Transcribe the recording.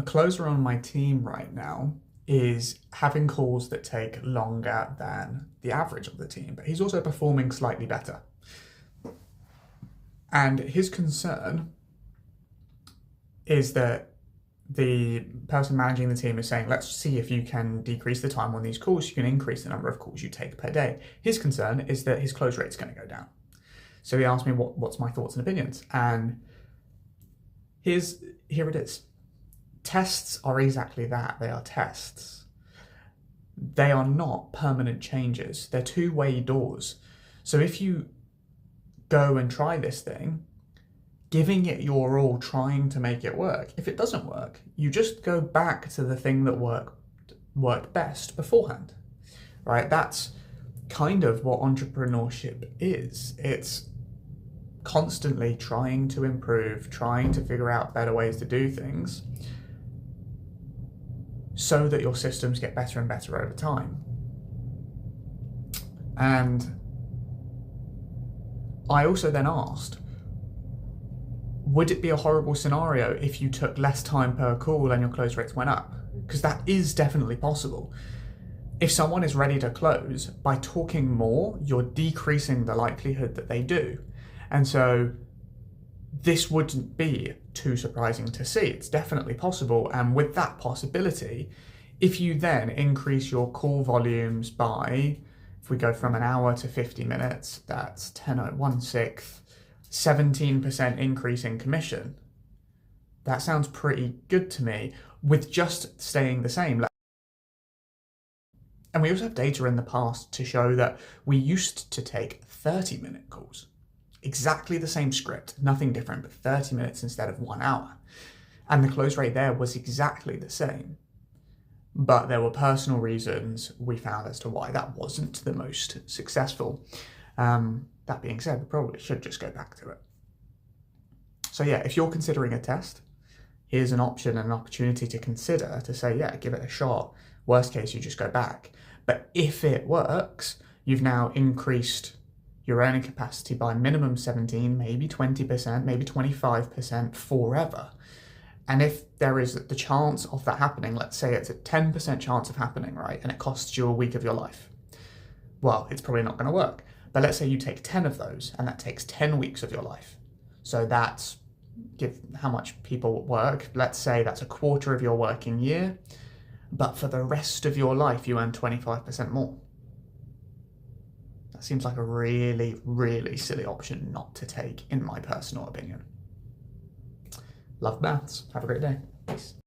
a closer on my team right now is having calls that take longer than the average of the team, but he's also performing slightly better. And his concern is that the person managing the team is saying, let's see if you can decrease the time on these calls, you can increase the number of calls you take per day. His concern is that his close rate is going to go down. So he asked me what's my thoughts and opinions. And here it is. Tests are exactly that. They are tests. They are not permanent changes. They're two-way doors. So if you go and try this thing, giving it your all, trying to make it work, if it doesn't work, you just go back to the thing that worked best beforehand, right? That's kind of what entrepreneurship is. It's constantly trying to improve, trying to figure out better ways to do things so that your systems get better and better over time. And I also then asked, would it be a horrible scenario if you took less time per call and your close rates went up? Because that is definitely possible. If someone is ready to close, by talking more, you're decreasing the likelihood that they do. And so this wouldn't be too surprising to see. It's definitely possible. And with that possibility, if you then increase your call volumes by, if we go from an hour to 50 minutes, that's 1/6, 17% increase in commission. That sounds pretty good to me, with just staying the same. And we also have data in the past to show that we used to take 30-minute calls. Exactly the same script, nothing different, but 30 minutes instead of 1 hour. And the close rate there was exactly the same. But there were personal reasons we found as to why that wasn't the most successful. That being said, we probably should just go back to it. So yeah, if you're considering a test, here's an option and an opportunity to consider to say, yeah, give it a shot. Worst case, you just go back. But if it works, you've now increased your earning capacity by minimum 17, maybe 20%, maybe 25% forever. And if there is the chance of that happening, let's say it's a 10% chance of happening, right? And it costs you a week of your life. Well, it's probably not going to work. But let's say you take 10 of those, and that takes 10 weeks of your life. So that's how much people work. Let's say that's a quarter of your working year, but for the rest of your life, you earn 25% more. That seems like a really, really silly option not to take, in my personal opinion. Love maths. Have a great day. Peace.